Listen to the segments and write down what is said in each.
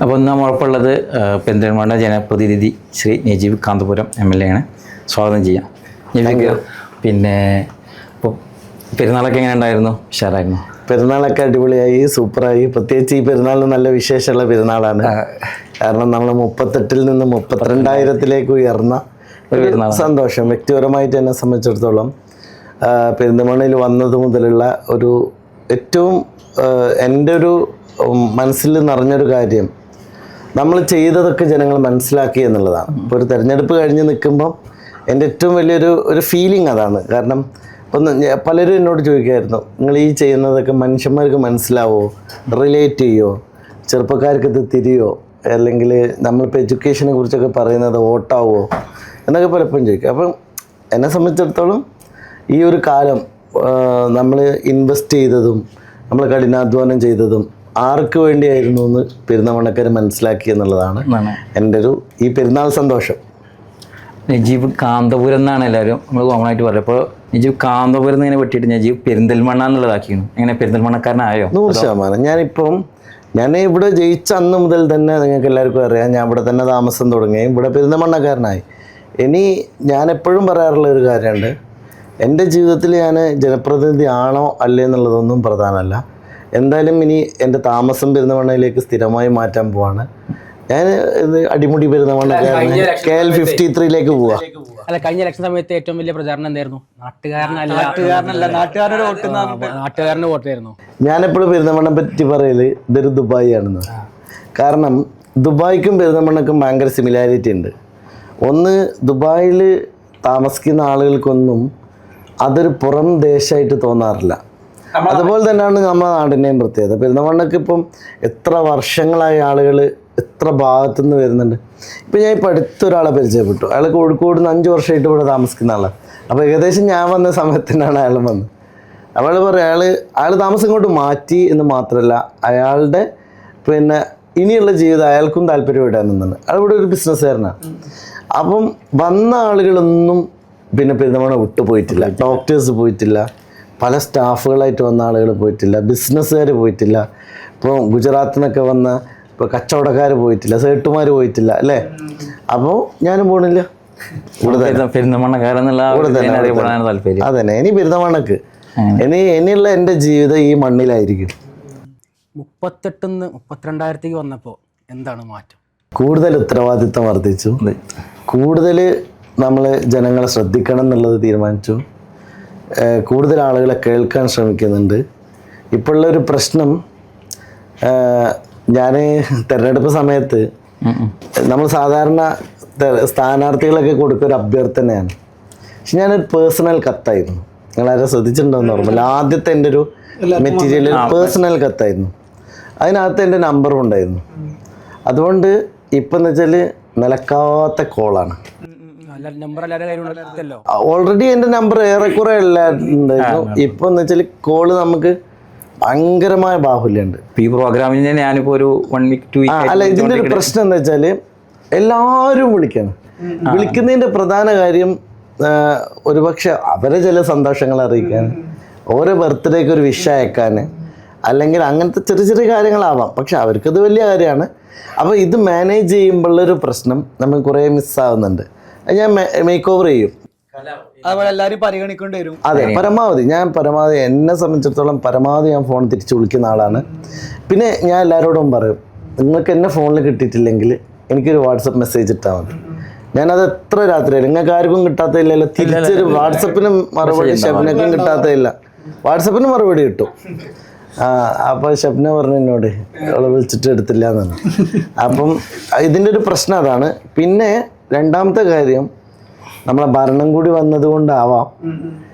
അപ്പോൾ ഇന്ന് നമ്മൾക്കുള്ളത് പെരിന്തൽമണ്ണ ജനപ്രതിനിധി ശ്രീ നജീബ് കാന്തപുരം MLA ആണ്. സ്വാഗതം ചെയ്യാം നജീബ്. പിന്നെ ഇപ്പോൾ പെരുന്നാളൊക്കെ എങ്ങനെ ഉണ്ടായിരുന്നു? ഉഷാറായിരുന്നു? പെരുന്നാളൊക്കെ അടിപൊളിയായി, സൂപ്പറായി. പ്രത്യേകിച്ച് ഈ പെരുന്നാളിന് നല്ല വിശേഷമുള്ള പെരുന്നാളാണ്. കാരണം നമ്മൾ 38 നിന്ന് 32,000 ഉയർന്ന ഒരു സന്തോഷം. വ്യക്തിപരമായിട്ട് എന്നെ സംബന്ധിച്ചിടത്തോളം പെരിന്തൽമണ്ണയിൽ വന്നത് മുതലുള്ള ഒരു ഏറ്റവും എൻ്റെ ഒരു മനസ്സിൽ നിറഞ്ഞൊരു കാര്യം, നമ്മൾ ചെയ്തതൊക്കെ ജനങ്ങൾ മനസ്സിലാക്കി എന്നുള്ളതാണ്. ഇപ്പോൾ ഒരു തെരഞ്ഞെടുപ്പ് കഴിഞ്ഞ് നിൽക്കുമ്പോൾ എൻ്റെ ഏറ്റവും വലിയൊരു ഫീലിംഗ് അതാണ്. കാരണം പലരും എന്നോട് ചോദിക്കുമായിരുന്നു, നിങ്ങൾ ഈ ചെയ്യുന്നതൊക്കെ മനുഷ്യന്മാർക്ക് മനസ്സിലാവോ, റിലേറ്റ് ചെയ്യുമോ, ചെറുപ്പക്കാർക്ക് ഇത് തിരിയോ, അല്ലെങ്കിൽ നമ്മളിപ്പോൾ എഡ്യൂക്കേഷനെ കുറിച്ചൊക്കെ പറയുന്നത് വോട്ടാവോ എന്നൊക്കെ പലപ്പോഴും ചോദിക്കും. അപ്പം എന്നെ സംബന്ധിച്ചിടത്തോളം ഈ ഒരു കാലം നമ്മൾ ഇൻവെസ്റ്റ് ചെയ്തതും നമ്മൾ കഠിനാധ്വാനം ചെയ്തതും ആർക്ക് വേണ്ടിയായിരുന്നു എന്ന് പെരുന്തൽമണ്ണക്കാർ മനസ്സിലാക്കി എന്നുള്ളതാണ് എൻ്റെ ഈ പെരുന്നാൾ സന്തോഷം. നജീബ് കാന്തപുരം എന്നാണ് എല്ലാവരും നമ്മൾ കോമൺ ആയിട്ട് പറയുക. അപ്പോൾ നജീബ് കാന്തപുരം എന്നിങ്ങനെ വെട്ടിയിട്ട് നജീബ് പെരിന്തൽമണ്ണ എന്നുള്ളതാക്കിയിരുന്നു. എങ്ങനെ പെരിന്തൽമണ്ണക്കാരനായോ? 100%. ഞാൻ ഇവിടെ ജയിച്ച അന്ന് മുതൽ തന്നെ നിങ്ങൾക്ക് എല്ലാവർക്കും അറിയാം, ഞാൻ ഇവിടെ തന്നെ താമസം തുടങ്ങി, ഇവിടെ പെരിന്തൽമണ്ണക്കാരനായി. ഇനി ഞാൻ എപ്പോഴും പറയാറുള്ള ഒരു കാര്യമുണ്ട്, എൻ്റെ ജീവിതത്തിൽ ഞാൻ ജനപ്രതിനിധി ആണോ അല്ലേ എന്നുള്ളതൊന്നും പ്രധാനമല്ല. എന്തായാലും ഇനി എൻ്റെ താമസം പെരുന്തൽമണ്ണയിലേക്ക് സ്ഥിരമായി മാറ്റാൻ പോവാണ്. ഞാൻ അടിമുടി പെരുന്തൽമണ്ണക്കാരൻ KL 53 പോവാ. അല്ല, കഴിഞ്ഞ ഇലക്ഷൻ സമയത്ത് ഏറ്റവും വലിയ പ്രചാരണം എന്തായിരുന്നു? നാട്ടുകാരന്റെ വോട്ടായിരുന്നു. ഞാനെപ്പോഴും പെരുന്തൽമണ്ണെ പറ്റി പറയല് ഇതൊരു ദുബായ് ആണെന്ന്. കാരണം ദുബായ്ക്കും പെരുന്തൽമണ്ണക്കും ഭയങ്കര സിമിലാരിറ്റി ഉണ്ട്. ഒന്ന്, ദുബായിൽ താമസിക്കുന്ന ആളുകൾക്കൊന്നും അതൊരു പുറം ദേശമായിട്ട് തോന്നാറില്ല. അതുപോലെ തന്നെയാണ് നമ്മുടെ നാടിൻ്റെയും പ്രത്യേകത. പെരുന്തൽമണ്ണക്ക് ഇപ്പം എത്ര വർഷങ്ങളായ ആളുകൾ എത്ര ഭാഗത്തുനിന്ന് വരുന്നുണ്ട്. ഇപ്പം ഞാൻ ഇപ്പോൾ അടുത്തൊരാളെ പരിചയപ്പെട്ടു. അയാൾ കോഴിക്കോട് നിന്ന് 5 വർഷമായിട്ട് ഇവിടെ താമസിക്കുന്ന ആളാണ്. അപ്പോൾ ഏകദേശം ഞാൻ വന്ന സമയത്തിനാണ് അയാൾ വന്നത്. അവൾ പറയും, അയാൾ താമസം ഇങ്ങോട്ട് മാറ്റി എന്ന് മാത്രമല്ല, അയാളുടെ ഇനിയുള്ള ജീവിതം അയാൾക്കും താല്പര്യം ഇടാനെന്നാണ്. അയാൾ ഇവിടെ ഒരു ബിസിനസ്സുകാരനാണ്. അപ്പം വന്ന ആളുകളൊന്നും പെരുന്തൽമണ്ണ വിട്ടുപോയിട്ടില്ല. ഡോക്ടേഴ്സ് പോയിട്ടില്ല, പല സ്റ്റാഫുകളായിട്ട് വന്ന ആളുകൾ പോയിട്ടില്ല, ബിസിനസ്സുകാർ പോയിട്ടില്ല, ഇപ്പോൾ ഗുജറാത്തിൽ നിന്നൊക്കെ വന്ന ഇപ്പോൾ കച്ചവടക്കാർ പോയിട്ടില്ല, സേട്ടുമാർ പോയിട്ടില്ല, അല്ലേ? അപ്പോൾ ഞാനും പോണില്ല, അതന്നെ ഇനി പെരുന്തൽമണ്ണക്ക് ഇനിയുള്ള എൻ്റെ ജീവിതം ഈ മണ്ണിലായിരിക്കും. 38 32,000 വന്നപ്പോൾ എന്താണ് മാറ്റം? കൂടുതൽ ഉത്തരവാദിത്വം വർദ്ധിച്ചു, കൂടുതൽ നമ്മൾ ജനങ്ങളെ ശ്രദ്ധിക്കണം എന്നുള്ളത് തീരുമാനിച്ചു, കൂടുതൽ ആളുകളെ കേൾക്കാൻ ശ്രമിക്കുന്നുണ്ട്. ഇപ്പോഴുള്ളൊരു പ്രശ്നം, ഞാൻ തിരഞ്ഞെടുപ്പ് സമയത്ത് നമ്മൾ സാധാരണ സ്ഥാനാർത്ഥികളൊക്കെ കൊടുക്കൊരു അഭ്യർത്ഥനയാണ്. പക്ഷെ ഞാനൊരു പേഴ്സണൽ കത്തായിരുന്നു. നിങ്ങളാരും ശ്രദ്ധിച്ചിട്ടുണ്ടോയെന്ന് ഓർമ്മയില്ല. ആദ്യത്തെ എൻ്റെ ഒരു മെറ്റീരിയൽ പേഴ്സണൽ കത്തായിരുന്നു. അതിനകത്ത് എൻ്റെ നമ്പറും ഉണ്ടായിരുന്നു. അതുകൊണ്ട് ഇപ്പം എന്ന് വെച്ചാൽ നിലക്കാത്ത കോളാണ്. ഓൾറെഡി എൻ്റെ നമ്പർ ഏറെക്കുറെ എല്ലാണ്ടായിരുന്നു. ഇപ്പം എന്ന് വെച്ചാൽ കോള് നമുക്ക് ഭയങ്കരമായ ബാഹുല്യമുണ്ട്. ഈ പ്രോഗ്രാമിന് ഞാനിപ്പോൾ ഒരു 1 week 2 week അല്ല, ഇതിൻ്റെ ഒരു പ്രശ്നം എന്താ വെച്ചാൽ എല്ലാവരും വിളിക്കണം. വിളിക്കുന്നതിൻ്റെ പ്രധാന കാര്യം ഒരുപക്ഷെ അവരെ ചില സന്തോഷങ്ങൾ അറിയിക്കാൻ, ഓരോ ബർത്ത്ഡേക്ക് ഒരു വിഷ് അയക്കാൻ, അല്ലെങ്കിൽ അങ്ങനത്തെ ചെറിയ ചെറിയ കാര്യങ്ങളാവാം. പക്ഷെ അവർക്കത് വലിയ കാര്യമാണ്. അപ്പോൾ ഇത് മാനേജ് ചെയ്യുമ്പോഴുള്ളൊരു പ്രശ്നം നമ്മൾ കുറേ മിസ്സാവുന്നുണ്ട്. ഞാൻ മേക്ക് ഓവർ ചെയ്യും. അതുപോലെ എല്ലാവരും പരിഗണിക്കേണ്ടി വരും. അതെ, പരമാവധി എന്നെ സംബന്ധിച്ചിടത്തോളം പരമാവധി ഞാൻ ഫോൺ തിരിച്ച് വിളിക്കുന്ന ആളാണ്. പിന്നെ ഞാൻ എല്ലാവരോടും പറയും, നിങ്ങൾക്ക് എന്നെ ഫോണിൽ കിട്ടിയിട്ടില്ലെങ്കിൽ എനിക്കൊരു വാട്സപ്പ് മെസ്സേജ് ഇട്ടാൽ മതി. ഞാനത് എത്ര രാത്രിയായാലും, നിങ്ങൾക്ക് ആർക്കും കിട്ടാത്തതില്ലല്ലോ, തിരിച്ചൊരു വാട്സപ്പിനും മറുപടി ഷെഫിനൊക്കെ കിട്ടാത്തതില്ല, വാട്സപ്പിന് മറുപടി കിട്ടും. അപ്പോൾ ഷെഫിനെ പറഞ്ഞു എന്നോട് അവളെ വിളിച്ചിട്ട് എടുത്തില്ല എന്നാണ്. അപ്പം ഇതിൻ്റെ ഒരു പ്രശ്നം അതാണ്. പിന്നെ രണ്ടാമത്തെ കാര്യം, നമ്മളെ ഭരണം കൂടി വന്നതുകൊണ്ടാവാം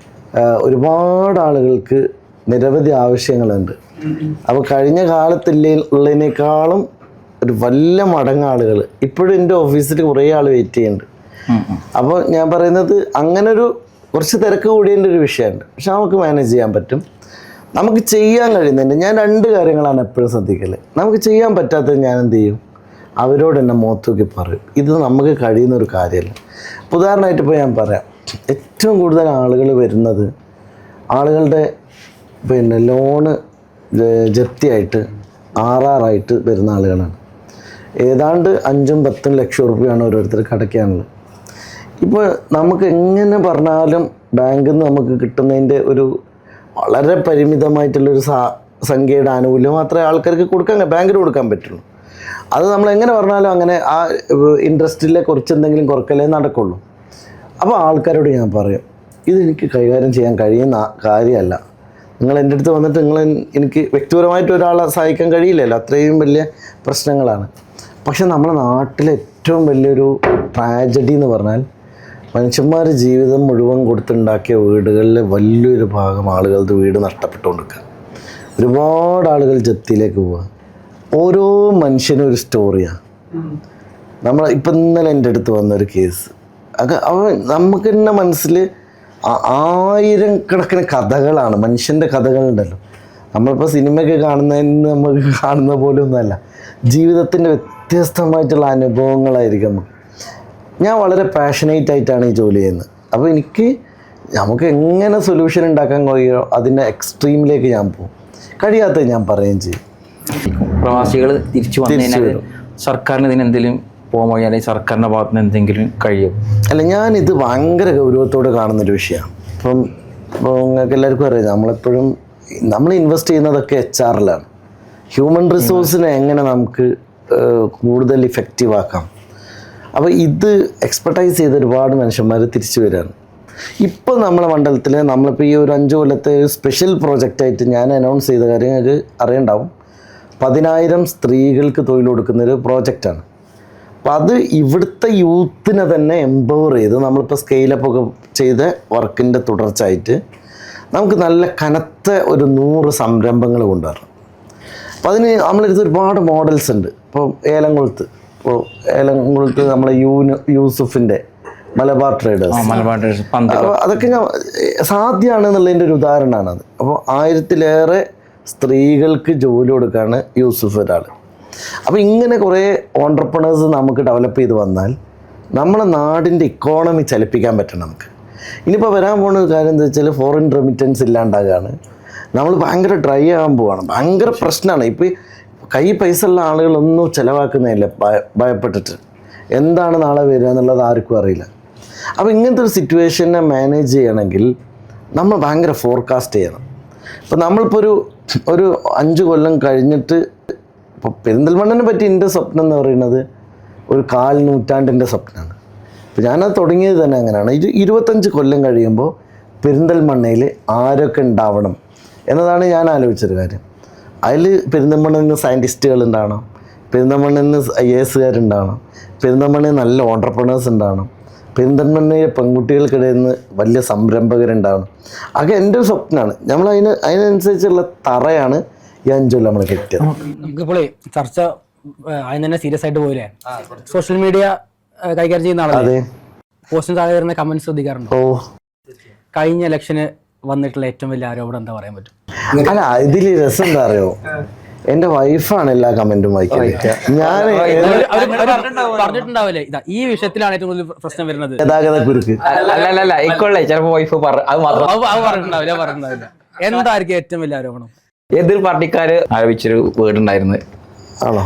ഒരുപാട് ആളുകൾക്ക് നിരവധി ആവശ്യങ്ങളുണ്ട്. അപ്പോൾ കഴിഞ്ഞ കാലത്തുള്ളതിനേക്കാളും ഒരു വലിയ മടങ്ങ് ആളുകൾ ഇപ്പോഴും എൻ്റെ ഓഫീസിൽ കുറേ ആൾ വെയിറ്റ് ചെയ്യുന്നുണ്ട്. അപ്പോൾ ഞാൻ പറയുന്നത് അങ്ങനെ കുറച്ച് തിരക്ക് കൂടിയതിൻ്റെ ഒരു വിഷയമുണ്ട്. പക്ഷെ നമുക്ക് മാനേജ് ചെയ്യാൻ പറ്റും, നമുക്ക് ചെയ്യാൻ കഴിയുന്നുണ്ട്. ഞാൻ 2 കാര്യങ്ങളാണ് എപ്പോഴും ശ്രദ്ധിക്കൽ. നമുക്ക് ചെയ്യാൻ പറ്റാത്തത് ഞാൻ എന്ത് ചെയ്യും, അവരോട് എന്നെ മുഖത്തോക്കി പറയും, ഇത് നമുക്ക് കഴിയുന്നൊരു കാര്യമല്ല. ഉദാഹരണമായിട്ട് ഇപ്പോൾ ഞാൻ പറയാം, ഏറ്റവും കൂടുതൽ ആളുകൾ വരുന്നത് ആളുകളുടെ ലോണ് ജപ്തിയായിട്ട് RR ആയിട്ട് വരുന്ന ആളുകളാണ്. ഏതാണ്ട് 5-10 ലക്ഷം റുപ്യാണ് ഓരോരുത്തർ അടയ്ക്കാനുള്ളത്. ഇപ്പോൾ നമുക്ക് എങ്ങനെ പറഞ്ഞാലും ബാങ്കിൽ നിന്ന് നമുക്ക് കിട്ടുന്നതിൻ്റെ ഒരു വളരെ പരിമിതമായിട്ടുള്ളൊരു സംഖ്യയുടെ ആനുകൂല്യം മാത്രമേ ആൾക്കാർക്ക് ബാങ്കിന് കൊടുക്കാൻ പറ്റുള്ളൂ. അത് നമ്മൾ എങ്ങനെ പറഞ്ഞാലും അങ്ങനെ ആ ഇൻട്രസ്റ്റിലെ കുറച്ച് എന്തെങ്കിലും കുറക്കലേ നടക്കുള്ളൂ. അപ്പോൾ ആൾക്കാരോട് ഞാൻ പറയും, ഇതെനിക്ക് കൈകാര്യം ചെയ്യാൻ കഴിയുന്ന കാര്യമല്ല. നിങ്ങൾ എൻ്റെ അടുത്ത് വന്നിട്ട് എനിക്ക് വ്യക്തിപരമായിട്ട് ഒരാളെ സഹായിക്കാൻ കഴിയില്ലല്ലോ, അത്രയും വലിയ പ്രശ്നങ്ങളാണ്. പക്ഷെ നമ്മുടെ നാട്ടിലെ ഏറ്റവും വലിയൊരു ട്രാജഡി എന്ന് പറഞ്ഞാൽ മനുഷ്യന്മാർ ജീവിതം മുഴുവൻ കൊടുത്തുണ്ടാക്കിയ വീടുകളിലെ വലിയൊരു ഭാഗം ആളുകളുടെ വീട് നഷ്ടപ്പെട്ടുകൊണ്ടിരിക്കുക. ഒരുപാട് ആളുകൾ ജപ്തിയിലേക്ക് പോവുക. ഓരോ മനുഷ്യനും ഒരു സ്റ്റോറിയാണ്. ഇപ്പം ഇന്നലെ എൻ്റെ അടുത്ത് വന്നൊരു കേസ്, നമുക്ക് തന്നെ മനസ്സിൽ 1000 കണക്കിന് കഥകളാണ്, മനുഷ്യൻ്റെ കഥകളുണ്ടല്ലോ. നമ്മളിപ്പോൾ സിനിമയൊക്കെ കാണുന്നതിന് നമുക്ക് കാണുന്ന പോലെ ഒന്നുമല്ല, ജീവിതത്തിൻ്റെ വ്യത്യസ്തമായിട്ടുള്ള അനുഭവങ്ങളായിരിക്കും നമുക്ക്. ഞാൻ വളരെ പാഷനേറ്റ് ആയിട്ടാണ് ഈ ജോലി ചെയ്യുന്നത്. അപ്പോൾ നമുക്ക് എങ്ങനെ സൊല്യൂഷൻ ഉണ്ടാക്കാൻ കഴിയുമോ അതിൻ്റെ എക്സ്ട്രീമിലേക്ക് ഞാൻ പോകും. കഴിയാത്തത് ഞാൻ പറയുകയും ചെയ്യും. പ്രവാസികൾ തിരിച്ചു വന്നു സർക്കാരിന് ഇതിന് എന്തെങ്കിലും പോകാൻ വഴി അല്ലെങ്കിൽ സർക്കാരിൻ്റെ ഭാഗത്ത് നിന്ന് എന്തെങ്കിലും കഴിയും? അല്ല, ഞാനിത് ഭയങ്കര ഗൗരവത്തോടെ കാണുന്നൊരു വിഷയമാണ്. ഇപ്പോൾ നിങ്ങൾക്ക് എല്ലാവർക്കും അറിയാം, നമ്മൾ ഇൻവെസ്റ്റ് ചെയ്യുന്നതൊക്കെ HR-ലാണ്. ഹ്യൂമൻ റിസോഴ്സിനെ എങ്ങനെ നമുക്ക് കൂടുതൽ ഇഫക്റ്റീവ് ആക്കാം. അപ്പോൾ ഇത് എക്സ്പെർട്ടൈസ് ചെയ്ത് ഒരുപാട് മനുഷ്യന്മാർ തിരിച്ചു വരികയാണ്. ഇപ്പോൾ നമ്മുടെ മണ്ഡലത്തിൽ നമ്മളിപ്പോൾ ഈ ഒരു 5 കൊല്ലത്തെ ഒരു സ്പെഷ്യൽ പ്രോജക്റ്റായിട്ട് ഞാൻ അനൗൺസ് ചെയ്ത കാര്യം നിങ്ങൾക്ക് അറിയണ്ടാവും. 10,000 സ്ത്രീകൾക്ക് തൊഴിൽ കൊടുക്കുന്നൊരു പ്രോജക്റ്റാണ്. അപ്പോൾ അത് ഇവിടുത്തെ യൂത്തിനെ തന്നെ എംപവർ ചെയ്ത് നമ്മളിപ്പോൾ സ്കെയിലപ്പൊക്കെ ചെയ്ത വർക്കിൻ്റെ തുടർച്ചയായിട്ട് നമുക്ക് നല്ല കനത്ത ഒരു 100 സംരംഭങ്ങൾ കൊണ്ടുവരണം. അപ്പോൾ അതിന് നമ്മളെടുത്ത് ഒരുപാട് മോഡൽസ് ഉണ്ട്. ഇപ്പോൾ ഏലംകുളത്ത് നമ്മളെ യൂസുഫിൻ്റെ മലബാർ ട്രേഡേഴ്സ്, അതൊക്കെ ഞാൻ സാധ്യമാണെന്നുള്ളതിൻ്റെ ഒരു ഉദാഹരണമാണത്. അപ്പോൾ 1000-ലേറെ സ്ത്രീകൾക്ക് ജോലി കൊടുക്കുകയാണ് യൂസുഫ് ഒരാൾ. അപ്പോൾ ഇങ്ങനെ കുറേ ഓൺട്രപ്രണേഴ്സ് നമുക്ക് ഡെവലപ്പ് ചെയ്ത് വന്നാൽ നമ്മുടെ നാടിൻ്റെ ഇക്കോണമി ചലിപ്പിക്കാൻ പറ്റണം നമുക്ക്. ഇനിയിപ്പോൾ വരാൻ പോകുന്ന കാര്യം എന്താ വെച്ചാൽ ഫോറിൻ റെമിറ്റൻസ് ഇല്ലാണ്ടാകുകയാണ്. നമ്മൾ ഭയങ്കര ഡ്രൈ ആകാൻ പോവുകയാണ്. ഭയങ്കര പ്രശ്നമാണ്. ഇപ്പോൾ കൈ പൈസ ഉള്ള ആളുകളൊന്നും ചിലവാക്കുന്നില്ല, ഭയപ്പെട്ടിട്ട്. എന്താണ് നാളെ വരിക എന്നുള്ളത് ആർക്കും അറിയില്ല. അപ്പോൾ ഇങ്ങനത്തെ ഒരു സിറ്റുവേഷനെ മാനേജ് ചെയ്യണമെങ്കിൽ നമ്മൾ ഭയങ്കര ഫോർകാസ്റ്റ് ചെയ്യണം. ഇപ്പോൾ നമ്മളിപ്പോൾ ഒരു 5 കൊല്ലം കഴിഞ്ഞിട്ട്, ഇപ്പോൾ പെരിന്തൽമണ്ണനെ പറ്റി എൻ്റെ സ്വപ്നം എന്ന് പറയുന്നത് ഒരു 1/4 നൂറ്റാണ്ടിൻ്റെ സ്വപ്നമാണ്. അപ്പോൾ ഞാനത് തുടങ്ങിയത് തന്നെ അങ്ങനെയാണ്. 25 കൊല്ലം കഴിയുമ്പോൾ പെരിന്തൽമണ്ണയിൽ ആരൊക്കെ ഉണ്ടാവണം എന്നതാണ് ഞാൻ ആലോചിച്ചൊരു കാര്യം. അതിൽ പെരിന്തൽമണ്ണയിൽ നിന്ന് സയൻറ്റിസ്റ്റുകൾ ഉണ്ടാവണം, പെരിന്തൽമണ്ണയിൽ നിന്ന് IAS-കാരുണ്ടാവണം, പെരിന്തൽമണ്ണയിൽ നല്ല ഓൺട്രപ്രണേഴ്സ് ഉണ്ടാവണം, പെരിന്തൽമണ്ണയിലെ പെൺകുട്ടികൾക്കിടയിൽ നിന്ന് വലിയ സംരംഭകരുണ്ടാവണം. അതൊക്കെ എൻ്റെ ഒരു സ്വപ്നമാണ്. നമ്മൾ അതിനനുസരിച്ചുള്ള തറയാണ് ഈ 5 കൊല്ലം നമ്മൾ കിട്ടിയത്. നമുക്കിപ്പോൾ ചർച്ച അതിന് തന്നെ സീരിയസ് ആയിട്ട് പോയില്ലേ? സോഷ്യൽ മീഡിയ കൈകാര്യം ചെയ്യുന്ന ആളല്ലേ? പോസ്റ്റിന് താഴെ വരുന്ന കമന്റ് ശ്രദ്ധിക്കാറുണ്ട്. കഴിഞ്ഞ ഇലക്ഷന് വന്നിട്ടുള്ള ഏറ്റവും വലിയ ആരോപണം എന്താ പറയാൻ പറ്റും? അല്ല, ഇതിൽ രസം എന്താ അറിയോ, എൻ്റെ വൈഫാണ് എല്ലാ കമന്റും വായിക്കുന്നത്. ഞാൻ പറഞ്ഞിട്ടുണ്ടാവില്ലേ, ഇതാ ഈ വിഷയത്തിലാണ് ഏറ്റവും കൂടുതൽ പ്രശ്നം വരുന്നത്, ഗതാഗത കുരുക്ക്. അല്ല ഇക്കൊള്ളേ ചിലപ്പോ വൈഫ് പറഞ്ഞിട്ടുണ്ടാവില്ല. എന്തായിരിക്കും ഏറ്റവും വലിയ ആരോപണം? എതിർ പാർട്ടിക്കാര് ആരോപിച്ചൊരു വീടുണ്ടായിരുന്നു. ആണോ?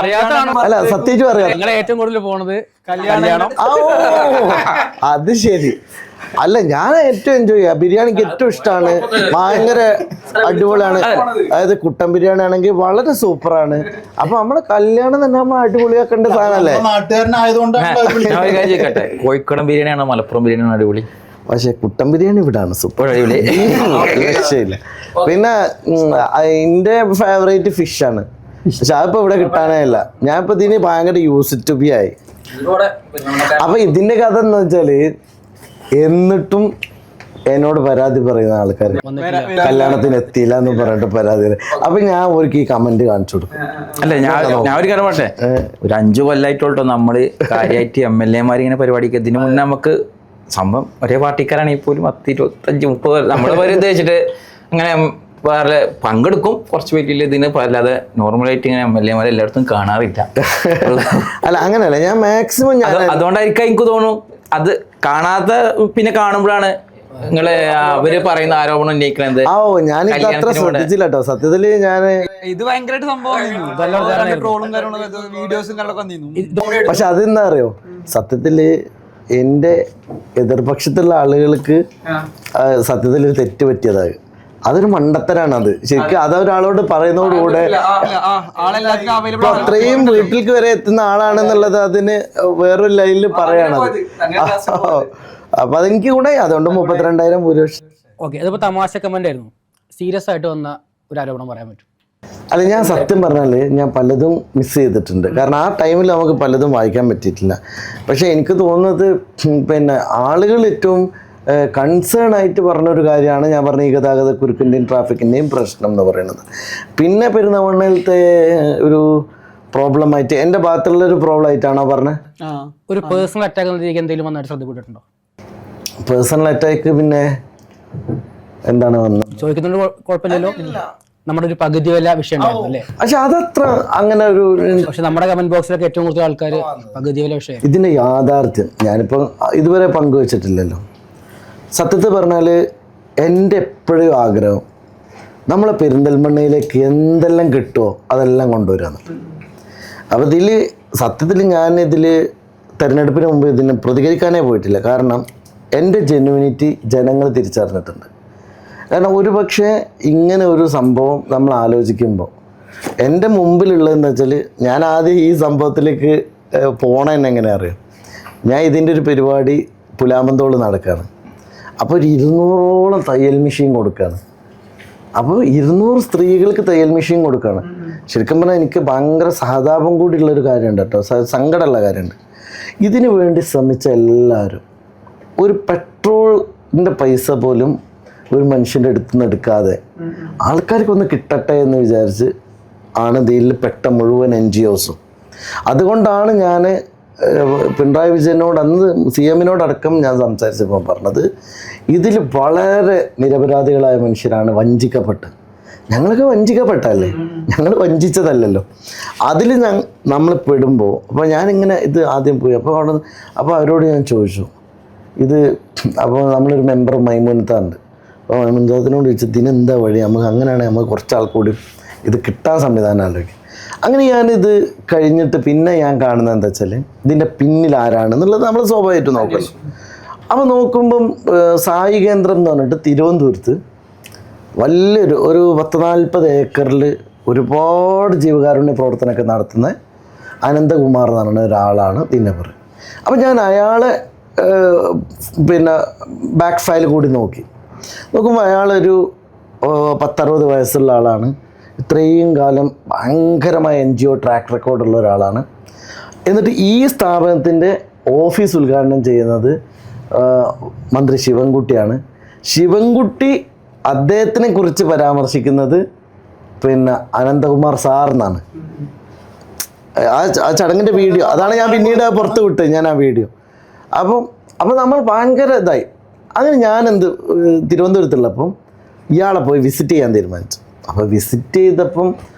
അറിയാത്തതാണോ? അല്ല, സത്യമായിട്ടും അറിയാം. നിങ്ങളെ ഏറ്റവും കൂടുതൽ പോണത് കല്യാണം. അത് ശരി. അല്ല, ഞാൻ ഏറ്റവും എൻജോയ് ചെയ്യാം. ബിരിയാണിക്ക് ഏറ്റവും ഇഷ്ടമാണ്, ഭയങ്കര അടിപൊളിയാണ്. അതായത് കുട്ടൻ ബിരിയാണി ആണെങ്കിൽ വളരെ സൂപ്പറാണ്. അപ്പൊ നമ്മളെ കല്യാണം തന്നെ നമ്മൾ അടിപൊളിയാക്കേണ്ട സാധനമല്ലേ? കോഴിക്കോടൻ ബിരിയാണിയാണോ മലപ്പുറം ബിരിയാണിയാണോ അടിപൊളി? പക്ഷെ കുട്ടൻ ബിരിയാണി ഇവിടാണ് സൂപ്പർ, രക്ഷയില്ല. പിന്നെ എൻ്റെ ഫേവറേറ്റ് ഫിഷാണ്, പക്ഷെ അതിപ്പോ ഇവിടെ കിട്ടാനേ ഇല്ല. ഞാൻ ഇപ്പൊ ഇതിന് ഭയങ്കര യൂസ് ടു ബി ആയി. അപ്പൊ ഇതിന്റെ കഥ എന്ന് വെച്ചാല്, എന്നിട്ടും എന്നോട് പരാതി പറയുന്ന ആൾക്കാർ കല്യാണത്തിന് എത്തിയില്ല എന്ന് പറഞ്ഞിട്ട് പരാതി. അപ്പൊ ഞാൻ ഒരിക്കൽ ഈ കമന്റ് കാണിച്ചു കൊടുക്കും. അല്ല, ഞാൻ ഒരു കാര്യം പറട്ടെ, ഒരു 5 കൊല്ലമായിട്ടോ നമ്മള് കാര്യമായിട്ട് MLA-മാർ ഇങ്ങനെ പരിപാടിക്ക്. ഇതിന് മുന്നേ നമുക്ക് സംഭവം ഒരേ പാർട്ടിക്കാരാണെങ്കിൽ പോലും 10, 25, 30 നമ്മളെ പേര് ഉദ്ദേശിച്ചിട്ട് അങ്ങനെ വേറെ പങ്കെടുക്കും കുറച്ച് പേരില്ല. ഇതിന് അല്ലാതെ നോർമലായിട്ട് ഇങ്ങനെ MLA-മാർ എല്ലായിടത്തും കാണാറില്ല. അല്ല, അങ്ങനെയല്ല, ഞാൻ മാക്സിമം അതുകൊണ്ടായിരിക്കും എനിക്ക് തോന്നുന്നു അത് കാണാത്ത. പിന്നെ കാണുമ്പോഴാണ് നിങ്ങള് അവര് പറയുന്ന ആരോപണം ഉന്നയിക്കുന്നത് ഞാനിത് അത്ര ശ്രദ്ധിച്ചില്ല കേട്ടോ. സത്യത്തില് ഞാൻ ഇത് ഭയങ്കരമായിട്ട് സംഭവം ട്രോളും കാര്യങ്ങളും വീഡിയോസും കാര്യങ്ങളൊക്കെ വന്നിരുന്നു. പക്ഷെ അതെന്താ അറിയോ, സത്യത്തില് എൻ്റെ എതിർപക്ഷത്തുള്ള ആളുകൾക്ക് സത്യത്തിൽ ഒരു തെറ്റ് പറ്റിയതാണ്. അതൊരു മണ്ടത്തരാണ്. അത് ശരിക്കും അതൊരാളോട് പറയുന്നതോടുകൂടെ അത്രയും വീട്ടിലേക്ക് വരെ എത്തുന്ന ആളാണെന്നുള്ളത് അതിന് വേറൊരു ലൈനിൽ പറയാണത്. അപ്പൊ അതെനിക്ക് കൂടെ അതുകൊണ്ട് 32,000 ഭൂരിപക്ഷം. ഓക്കെ, അതിപ്പോ തമാശ കമന്റ് ആയിരുന്നു. സീരിയസ് ആയിട്ട് വന്ന ഒരു ആരോപണം പറയാൻ പറ്റും? അല്ല, ഞാൻ സത്യം പറഞ്ഞാൽ ഞാൻ പലതും മിസ് ചെയ്തിട്ടുണ്ട്. കാരണം ആ ടൈമിൽ നമുക്ക് പലതും വായിക്കാൻ പറ്റിയിട്ടില്ല. പക്ഷെ എനിക്ക് തോന്നുന്നത് പിന്നെ ആളുകൾ ഏറ്റവും കൺസേൺ ആയിട്ട് പറഞ്ഞൊരു കാര്യമാണ് ഞാൻ പറഞ്ഞ ഈ ഗതാഗത കുരുക്കിൻ്റെയും ട്രാഫിക്കിൻ്റെയും പ്രശ്നം എന്ന് പറയുന്നത്. പിന്നെ പെരുന്തൽമണ്ണയിലത്തെ ഒരു പ്രോബ്ലമായിട്ട് എൻ്റെ ഭാഗത്തുള്ളൊരു പ്രോബ്ലം ആയിട്ടാണോ പറഞ്ഞത്? ഒരു പേഴ്സണൽ അറ്റാക്ക് എന്തെങ്കിലും വന്നായിട്ട് ശ്രദ്ധപ്പെട്ടിട്ടുണ്ടോ? പേഴ്സണൽ അറ്റാക്ക് പിന്നെ എന്താണ് വന്നത് ചോദിക്കുന്നുണ്ട്, കുഴപ്പമില്ലല്ലോ. നമ്മുടെ ഒരു പകുതി വില വിഷയം അല്ലേ? പക്ഷെ അതത്ര അങ്ങനെ ഒരു പക്ഷെ നമ്മുടെ കമന്റ് ബോക്സിലൊക്കെ ഏറ്റവും കൂടുതൽ ആൾക്കാർ പകുതി വില വിഷയം. ഇതിൻ്റെ യാഥാർത്ഥ്യം ഞാനിപ്പോൾ ഇതുവരെ പങ്കുവച്ചിട്ടില്ലല്ലോ. സത്യത്തിൽ പറഞ്ഞാൽ എൻ്റെ എപ്പോഴും ആഗ്രഹം നമ്മളെ പെരിന്തൽമണ്ണയിലേക്ക് എന്തെല്ലാം കിട്ടുമോ അതെല്ലാം കൊണ്ടുവരാന്ന്. അപ്പോൾ ഇതിൽ സത്യത്തിൽ ഞാനിതിൽ തിരഞ്ഞെടുപ്പിന് മുമ്പ് ഇതിന് പ്രതികരിക്കാനേ പോയിട്ടില്ല. കാരണം എൻ്റെ ജെന്യൂനിറ്റി ജനങ്ങൾ തിരിച്ചറിഞ്ഞിട്ടുണ്ട്. കാരണം ഒരു പക്ഷേ ഇങ്ങനെ ഒരു സംഭവം നമ്മൾ ആലോചിക്കുമ്പോൾ എൻ്റെ മുമ്പിലുള്ളതെന്ന് വെച്ചാൽ ഞാൻ ആദ്യം ഈ സംഭവത്തിലേക്ക് പോകണമെന്ന് എങ്ങനെ അറിയാം. ഞാൻ ഇതിൻ്റെ ഒരു പരിപാടി പുലാമന്തോൾ നടക്കുകയാണ്. അപ്പോൾ ഒരു 200ഓളം തയ്യൽ മെഷീൻ കൊടുക്കുകയാണ്. അപ്പോൾ 200 സ്ത്രീകൾക്ക് തയ്യൽ മെഷീൻ കൊടുക്കുകയാണ്. ശരിക്കും പറഞ്ഞാൽ എനിക്ക് ഭയങ്കര സഹതാപം കൂടിയുള്ളൊരു കാര്യമുണ്ട് കേട്ടോ, സങ്കടമുള്ള കാര്യമുണ്ട്. ഇതിനു വേണ്ടി ശ്രമിച്ച എല്ലാവരും ഒരു പെട്രോളിൻ്റെ പൈസ പോലും ഒരു മനുഷ്യൻ്റെ അടുത്ത് നിന്ന് എടുക്കാതെ ആൾക്കാർക്കൊന്ന് കിട്ടട്ടെ എന്ന് വിചാരിച്ച് ആണ് ഇതിൽ പെട്ട മുഴുവൻ NGOസും. അതുകൊണ്ടാണ് ഞാൻ പിണറായി വിജയനോട് അന്ന് CM-നോടക്കം ഞാൻ സംസാരിച്ചപ്പോൾ പറഞ്ഞത് ഇതിൽ വളരെ നിരപരാധികളായ മനുഷ്യരാണ് വഞ്ചിക്കപ്പെട്ട്. ഞങ്ങളൊക്കെ വഞ്ചിക്കപ്പെട്ടല്ലേ, ഞങ്ങൾ വഞ്ചിച്ചതല്ലല്ലോ. അതിൽ നമ്മൾ പെടുമ്പോൾ അപ്പോൾ ഞാനിങ്ങനെ ഇത് ആദ്യം പോയി അപ്പോൾ അവരോട് ഞാൻ ചോദിച്ചു ഇത്. അപ്പോൾ നമ്മളൊരു മെമ്പർ മൈമുനത്തുണ്ട്. അപ്പോൾ മൈമുനത്തിനോട് ചോദിച്ചു ഇതിനെന്താ വഴി, നമുക്ക് അങ്ങനെയാണെങ്കിൽ നമുക്ക് കുറച്ച് ആൾ കൂടി ഇത് കിട്ടാൻ സംവിധാനം ആലോചിക്കും. അങ്ങനെ ഞാനിത് കഴിഞ്ഞിട്ട് പിന്നെ ഞാൻ കാണുന്നത് എന്താ വെച്ചാൽ ഇതിൻ്റെ പിന്നിൽ ആരാണെന്നുള്ളത് നമ്മൾ സ്വാഭാവികമായിട്ട് നോക്കണം. അപ്പോൾ നോക്കുമ്പം സായി കേന്ദ്രം എന്ന് പറഞ്ഞിട്ട് തിരുവനന്തപുരത്ത് വലിയൊരു ഒരു 10-40 ഏക്കറിൽ ഒരുപാട് ജീവകാരുണ്യ പ്രവർത്തനമൊക്കെ നടത്തുന്ന അനന്തകുമാർ എന്ന് പറയുന്ന ഒരാളാണ് ഇതിനെ പറയുന്നത്. അപ്പോൾ ഞാൻ അയാളെ പിന്നെ ബാക്ക് ഫയൽ കൂടി നോക്കുമ്പോൾ അയാളൊരു 10-60 വയസ്സുള്ള ആളാണ്. ഇത്രയും കാലം ഭയങ്കരമായ NGO ട്രാക്ക് റെക്കോർഡുള്ള ഒരാളാണ്. എന്നിട്ട് ഈ സ്ഥാപനത്തിൻ്റെ ഓഫീസ് ഉദ്ഘാടനം ചെയ്യുന്നത് മന്ത്രി ശിവൻകുട്ടിയാണ്. ശിവൻകുട്ടി അദ്ദേഹത്തിനെ കുറിച്ച് പരാമർശിക്കുന്നത് പിന്നെ അനന്തകുമാർ സാർ എന്നാണ്. ആ ചടങ്ങിൻ്റെ വീഡിയോ അതാണ് ഞാൻ പിന്നീട് പുറത്ത് വിട്ടത്, ഞാൻ ആ വീഡിയോ. അപ്പോൾ നമ്മൾ ഭയങ്കര ഇതായി. അങ്ങനെ ഞാനെന്ത് തിരുവനന്തപുരത്തുള്ളപ്പം ഇയാളെ പോയി വിസിറ്റ് ചെയ്യാൻ തീരുമാനിച്ചു. അപ്പോൾ വിസിറ്റ് ചെയ്തപ്പം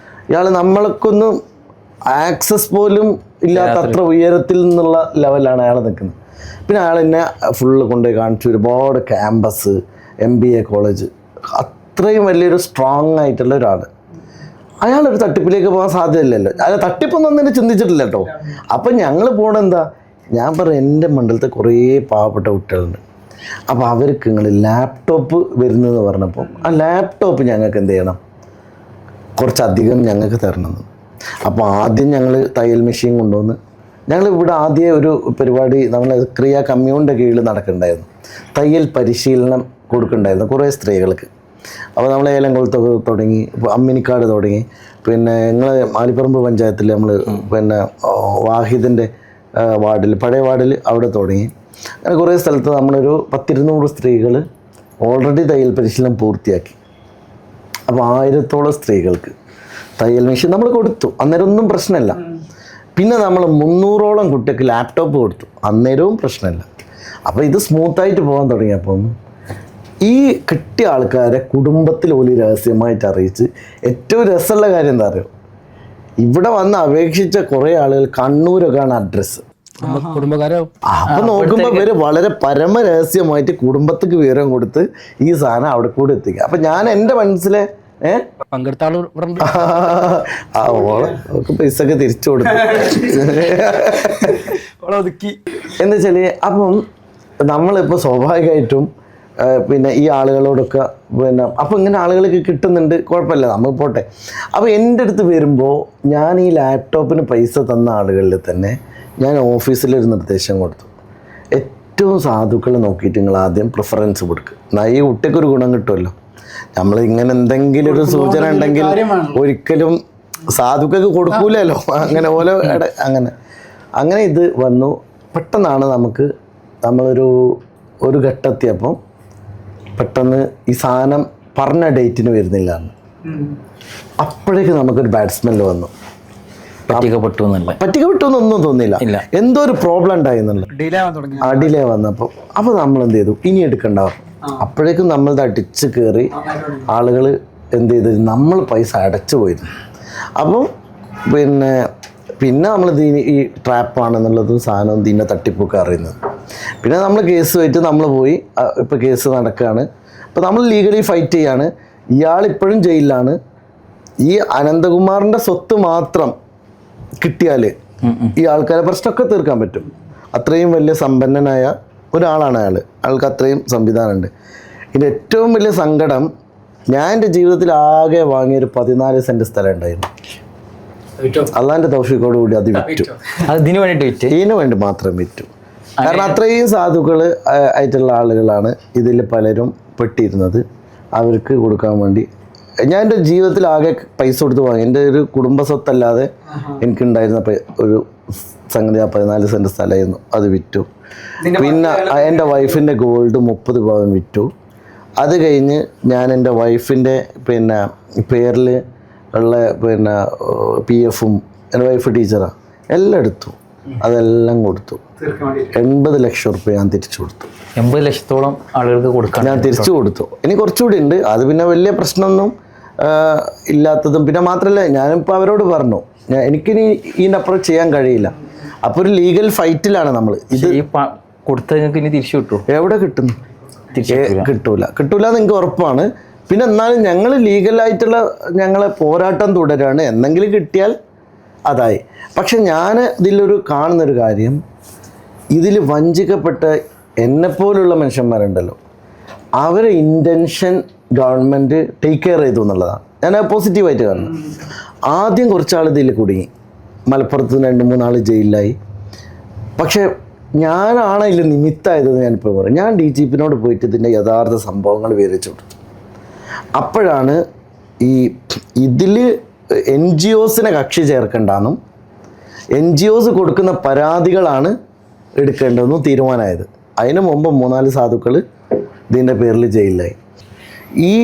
ഇയാൾ നമ്മൾക്കൊന്നും ആക്സസ് പോലും ഇല്ലാത്ത അത്ര ഉയരത്തിൽ നിന്നുള്ള ലെവലാണ് അയാൾ നിൽക്കുന്നത്. പിന്നെ അയാൾ എന്നെ ഫുള്ള് കൊണ്ടുപോയി കാണിച്ചു ഒരുപാട് ക്യാമ്പസ്, MBA കോളേജ്, അത്രയും വലിയൊരു സ്ട്രോങ് ആയിട്ടുള്ള ഒരാൾ. അയാളൊരു തട്ടിപ്പിലേക്ക് പോകാൻ സാധ്യതയില്ലല്ലോ. അയാൾ തട്ടിപ്പൊന്നും ഒന്നും ചിന്തിച്ചിട്ടില്ല കേട്ടോ. അപ്പം ഞങ്ങൾ പോകണെന്താ, ഞാൻ പറയും എൻ്റെ മണ്ഡലത്തെ കുറേ പാവപ്പെട്ട കുട്ടികളുണ്ട്. അപ്പോൾ അവർക്ക് നിങ്ങൾ ലാപ്ടോപ്പ് വരുന്നതെന്ന് പറഞ്ഞപ്പോൾ ആ ലാപ്ടോപ്പ് ഞങ്ങൾക്ക് എന്ത് ചെയ്യണം, കുറച്ചധികം ഞങ്ങൾക്ക് തരണം. അപ്പോൾ ആദ്യം ഞങ്ങൾ തയ്യൽ മെഷീൻ കൊണ്ടുവന്ന് ഞങ്ങൾ ഇവിടെ ആദ്യം ഒരു പരിപാടി നമ്മൾ ക്രിയ കമ്മ്യൂണിൻ്റെ കീഴിൽ നടക്കുന്നുണ്ടായിരുന്നു. തയ്യൽ പരിശീലനം കൊടുക്കുന്നുണ്ടായിരുന്നു കുറേ സ്ത്രീകൾക്ക്. അപ്പോൾ നമ്മൾ ഏലംകുളത്തൊക്കെ തുടങ്ങി, അമ്മിനിക്കാട് തുടങ്ങി, പിന്നെ ഞങ്ങൾ മാലിപ്പറമ്പ് പഞ്ചായത്തിൽ നമ്മൾ പിന്നെ വാഹിദിൻ്റെ വാർഡിൽ, പഴയ വാർഡിൽ അവിടെ തുടങ്ങി. അങ്ങനെ കുറേ സ്ഥലത്ത് നമ്മളൊരു 10-200 സ്ത്രീകൾ ഓൾറെഡി തയ്യൽ പരിശീലനം പൂർത്തിയാക്കി. അപ്പോൾ 1000-ഓളം സ്ത്രീകൾക്ക് തയ്യൽ മെഷീൻ നമ്മൾ കൊടുത്തു. അന്നേരം ഒന്നും പ്രശ്നമില്ല. പിന്നെ നമ്മൾ 300-ഓളം കുട്ടിക്ക് ലാപ്ടോപ്പ് കൊടുത്തു. അന്നേരവും പ്രശ്നമില്ല. അപ്പോൾ ഇത് സ്മൂത്തായിട്ട് പോകാൻ തുടങ്ങിയപ്പം ഈ കിട്ടിയ ആൾക്കാരെ കുടുംബത്തിൽ പോലും രഹസ്യമായിട്ട് അറിയിച്ച് ഏറ്റവും രസമുള്ള കാര്യം എന്താ അറിയോ, ഇവിടെ വന്ന് അപേക്ഷിച്ച കുറേ ആളുകൾ കണ്ണൂരൊക്കെയാണ് അഡ്രസ്സ്. കുടുംബക്കാരോ അപ്പൊ നോക്കുമ്പോ ഇവര് വളരെ പരമരഹസ്യമായിട്ട് കുടുംബത്തിക്ക് വിവരം കൊടുത്ത് ഈ സാധനം അവിടെ കൂടെ എത്തിക്കുക. അപ്പൊ ഞാൻ എൻ്റെ മനസ്സിലെ പങ്കെടുത്ത ആള് ഇവിടെ ഉണ്ട്. ഓൾക്ക് പൈസ ഒക്കെ തിരിച്ചു കൊടുത്തു ഒതുക്കി. എന്താ വെച്ചാല് അപ്പം നമ്മളിപ്പോൾ സ്വാഭാവികമായിട്ടും പിന്നെ ഈ ആളുകളോടൊക്കെ പിന്നെ അപ്പോൾ ഇങ്ങനെ ആളുകൾക്ക് കിട്ടുന്നുണ്ട്, കുഴപ്പമില്ല, നമുക്ക് പോട്ടെ. അപ്പോൾ എൻ്റെ അടുത്ത് വരുമ്പോൾ ഞാൻ ഈ ലാപ്ടോപ്പിന് പൈസ തന്ന ആളുകളിൽ തന്നെ ഞാൻ ഓഫീസിലൊരു നിർദ്ദേശം കൊടുത്തു. ഏറ്റവും സാധുക്കൾ നോക്കിയിട്ട് നിങ്ങൾ ആദ്യം പ്രിഫറൻസ് കൊടുക്കുക. ഈ കുട്ടിക്കൊരു ഗുണം കിട്ടുമല്ലോ. നമ്മൾ ഇങ്ങനെ എന്തെങ്കിലും ഒരു സൂചന ഉണ്ടെങ്കിൽ ഒരിക്കലും സാധുക്കൾക്ക് കൊടുക്കൂലല്ലോ. അങ്ങനെ പോലെ അങ്ങനെ ഇത് വന്നു. പെട്ടെന്നാണ് നമ്മളൊരു ഘട്ടെത്തിയപ്പം പെട്ടെന്ന് ഈ സാധനം പറഞ്ഞ ഡേറ്റിന് വരുന്നില്ല എന്ന്. അപ്പോഴേക്ക് നമുക്കൊരു ബാറ്റ്സ്മെല്ല് വന്നു. പറ്റിക്കപ്പെട്ടു എന്നൊന്നും തോന്നിയില്ല, എന്തോ ഒരു പ്രോബ്ലം ഉണ്ടായി എന്നുള്ള ഡിലേ വന്നപ്പോൾ. അപ്പോൾ നമ്മൾ എന്ത് ചെയ്തു, ഇനി എടുക്കണ്ടാവും. അപ്പോഴേക്കും നമ്മൾ അടിച്ച് കയറി ആളുകൾ എന്ത് ചെയ്തു, നമ്മൾ പൈസ അടച്ചു പോയിരുന്നു. അപ്പോൾ പിന്നെ നമ്മളിത് ഈ ട്രാപ്പാണെന്നുള്ളതും സാധനവും ഇതിൻ്റെ തട്ടിപ്പൊക്കെ അറിയുന്നത്. പിന്നെ നമ്മൾ കേസുമായിട്ട് നമ്മൾ പോയി. ഇപ്പോൾ കേസ് നടക്കുകയാണ്. ഇപ്പോൾ നമ്മൾ ലീഗലി ഫൈറ്റ് ചെയ്യാണ്. ഇയാളിപ്പോഴും ജയിലിലാണ്. ഈ അനന്തകുമാറിൻ്റെ സ്വത്ത് മാത്രം കിട്ടിയാൽ ഈ ആൾക്കാരെ പ്രശ്നമൊക്കെ തീർക്കാൻ പറ്റും. അത്രയും വലിയ സമ്പന്നനായ ഒരാളാണ് അയാൾക്ക് അത്രയും സംവിധാനമുണ്ട്. ഇതിൻ്റെ ഏറ്റവും വലിയ സങ്കടം, ഞാൻ എൻ്റെ ജീവിതത്തിൽ ആകെ വാങ്ങിയൊരു 14 സെൻറ്റ് സ്ഥലം ഉണ്ടായിരുന്നു. അള്ളാൻ്റെ തൗഫീഖോട് കൂടി അത് വിറ്റു. ഇതിനു വേണ്ടി മാത്രം വിറ്റു. കാരണം അത്രയും സാധുക്കൾ ആയിട്ടുള്ള ആളുകളാണ് ഇതിൽ പലരും പെട്ടിരുന്നത്. അവർക്ക് കൊടുക്കാൻ വേണ്ടി ഞാൻ എൻ്റെ ജീവിതത്തിൽ ആകെ പൈസ കൊടുത്ത് വാങ്ങി. എൻ്റെ ഒരു കുടുംബ സ്വത്തല്ലാതെ എനിക്കുണ്ടായിരുന്ന ഒരു സംഗതി ആ 14 സെൻറ്റ് സ്ഥലമായിരുന്നു. അത് വിറ്റു. പിന്നെ എൻ്റെ വൈഫിൻ്റെ ഗോൾഡ് 30 പവൻ വിറ്റു. അത് കഴിഞ്ഞ് ഞാൻ എൻ്റെ വൈഫിൻ്റെ പേരിൽ ഉള്ള PF-ഉം, എൻ്റെ വൈഫ് ടീച്ചറാണ്, എല്ലാം എടുത്തു. അതെല്ലാം കൊടുത്തു. 80 ലക്ഷം റുപ്യ ഞാൻ തിരിച്ചു കൊടുത്തു. 80 ലക്ഷത്തോളം ആളുകൾക്ക് കൊടുക്കാൻ ഞാൻ തിരിച്ചു കൊടുത്തു. ഇനി കുറച്ചുകൂടി ഉണ്ട്. അത് പിന്നെ വലിയ പ്രശ്നമൊന്നും ഇല്ലാത്തതും. പിന്നെ മാത്രമല്ല, ഞാനിപ്പോൾ അവരോട് പറഞ്ഞു എനിക്കിനി ഇതിനപ്പുറം ചെയ്യാൻ കഴിയില്ല. അപ്പോൾ ഒരു ലീഗൽ ഫൈറ്റിലാണ് നമ്മൾ. ഇത് കൊടുത്ത ഇനി തിരിച്ചു കിട്ടും? എവിടെ കിട്ടുന്നു? കിട്ടൂല എന്ന് എനിക്ക് ഉറപ്പാണ്. പിന്നെ എന്നാലും ഞങ്ങൾ ലീഗലായിട്ടുള്ള ഞങ്ങളെ പോരാട്ടം തുടരാണ്. എന്തെങ്കിലും കിട്ടിയാൽ അതായി. പക്ഷെ ഞാൻ ഇതിലൊരു കാണുന്നൊരു കാര്യം, ഇതിൽ വഞ്ചിക്കപ്പെട്ട എന്നെപ്പോലുള്ള മനുഷ്യന്മാരുണ്ടല്ലോ, അവരെ ഇൻറ്റൻഷൻ ഗവൺമെൻറ് ടേക്ക് കെയർ ചെയ്തു എന്നുള്ളതാണ് ഞാൻ പോസിറ്റീവായിട്ട് കാണുന്നത്. ആദ്യം കുറച്ചാൾ ഇതിൽ കുടുങ്ങി. മലപ്പുറത്ത് 2-3 ആൾ ജയിലിലായി. പക്ഷേ ഞാനാണ് ഇതിൽ നിമിത്തമായതെന്ന് ഞാനിപ്പോൾ പറയും. ഞാൻ DGP-നോട് പോയിട്ട് ഇതിൻ്റെ യഥാർത്ഥ സംഭവങ്ങൾ വിവരിച്ചു കൊടുത്തു. അപ്പോഴാണ് ഇതിൽ NGOസിനെ കക്ഷി ചേർക്കേണ്ടെന്നും NGOs കൊടുക്കുന്ന പരാതികളാണ് എടുക്കേണ്ടതെന്നും തീരുമാനമായത്. അതിന് മുമ്പ് 3-4 സാധുക്കൾ ഇതിൻ്റെ പേരിൽ ജയിലിലായി. ഈ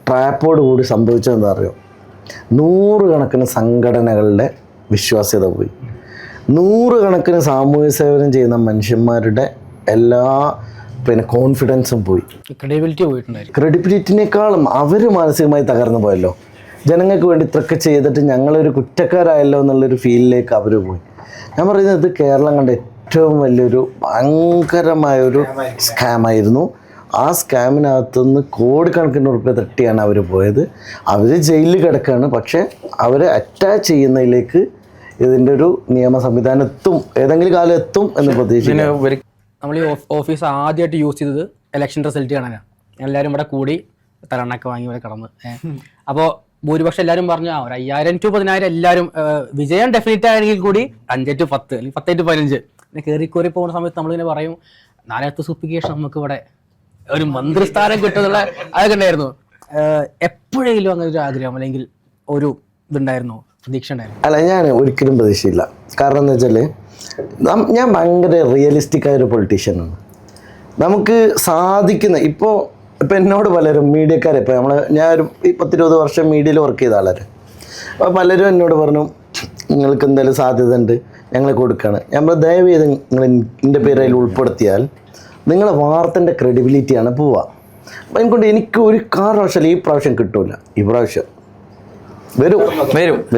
ട്രാപ്പോട് കൂടി സംഭവിച്ചതെന്താ അറിയോ? 100 കണക്കിന് സംഘടനകളുടെ വിശ്വാസ്യത പോയി. 100 കണക്കിന് സാമൂഹ്യ സേവനം ചെയ്യുന്ന മനുഷ്യന്മാരുടെ എല്ലാ കോൺഫിഡൻസും പോയി. ക്രെഡിബിലിറ്റിനേക്കാളും അവർ മാനസികമായി തകർന്നു പോയല്ലോ. ജനങ്ങൾക്ക് വേണ്ടി ഇത്രയൊക്കെ ചെയ്തിട്ട് ഞങ്ങളൊരു കുറ്റക്കാരായല്ലോ എന്നുള്ളൊരു ഫീലിലേക്ക് അവർ പോയി. ഞാൻ പറയുന്നത് ഇത് കേരളം കണ്ട ഏറ്റവും വലിയൊരു ഭയങ്കരമായൊരു സ്കാമായിരുന്നു. ആ സ്കാമിനകത്തുനിന്ന് കോടിക്കണക്കിന് റുപ്യ തട്ടിയാണ് അവർ പോയത്. അവർ ജയിലിൽ കിടക്കുകയാണ്. പക്ഷേ അവരെ അറ്റാച്ച് ചെയ്യുന്നതിലേക്ക് ഇതിൻ്റെ ഒരു നിയമ സംവിധാനം എത്തും, ഏതെങ്കിലും കാലം എത്തും എന്ന് പ്രതീക്ഷിക്കുന്നു. നമ്മൾ ഈ ഓഫീസ് ആദ്യമായിട്ട് യൂസ് ചെയ്തത് ഇലക്ഷൻ റിസൾട്ട് കാണാനാണ്. എല്ലാവരും ഇവിടെ കൂടി തലണ്ണൊക്കെ വാങ്ങി ഇവിടെ കിടന്ന്. അപ്പോൾ ഭൂരിപക്ഷം എല്ലാവരും പറഞ്ഞു 5,000 to 10,000 എല്ലാവരും വിജയം ഡെഫിനറ്റ് ആയെങ്കിൽ കൂടി 5 to 10 അല്ലെങ്കിൽ 10 to 15 കയറി പോകുന്ന സമയത്ത് നമ്മളിങ്ങനെ പറയും 4th സുപ്പിക്കേഷൻ നമുക്ക് ഇവിടെ ഒരു മന്ത്രിസ്ഥാനം കിട്ടുന്നുള്ള അതൊക്കെ ഉണ്ടായിരുന്നു. എപ്പോഴെങ്കിലും അങ്ങനെ ഒരു ആഗ്രഹം അല്ലെങ്കിൽ ഒരു ഇതുണ്ടായിരുന്നോ, പ്രതീക്ഷ ഉണ്ടായിരുന്നു? അല്ല, ഞാൻ ഒരിക്കലും പ്രതീക്ഷയില്ല. കാരണം എന്ന് വെച്ചാൽ ഞാൻ ഭയങ്കര റിയലിസ്റ്റിക് ആയൊരു പൊളിറ്റീഷ്യനാണ്. നമുക്ക് സാധിക്കുന്ന ഇപ്പോൾ എന്നോട് പലരും മീഡിയക്കാരെ, ഇപ്പോൾ ഞാൻ ഒരു 10-20 വർഷം മീഡിയയിൽ വർക്ക് ചെയ്ത ആളാണ്. അപ്പോൾ പലരും എന്നോട് പറഞ്ഞു നിങ്ങൾക്ക് എന്തായാലും സാധ്യത ഉണ്ട്, ഞങ്ങൾ കൊടുക്കുകയാണ്. ഞാൻ ദയവ് ചെയ്ത് നിങ്ങൾ എൻ്റെ പേര് അതിൽ ഉൾപ്പെടുത്തിയാൽ നിങ്ങളെ വാർത്തൻ്റെ ക്രെഡിബിലിറ്റിയാണ് പോവുക. അപ്പം എനിക്കൊണ്ട് എനിക്ക് ഒരു കാരണവശാലും ഈ പ്രാവശ്യം കിട്ടൂല. ഈ പ്രാവശ്യം വരും.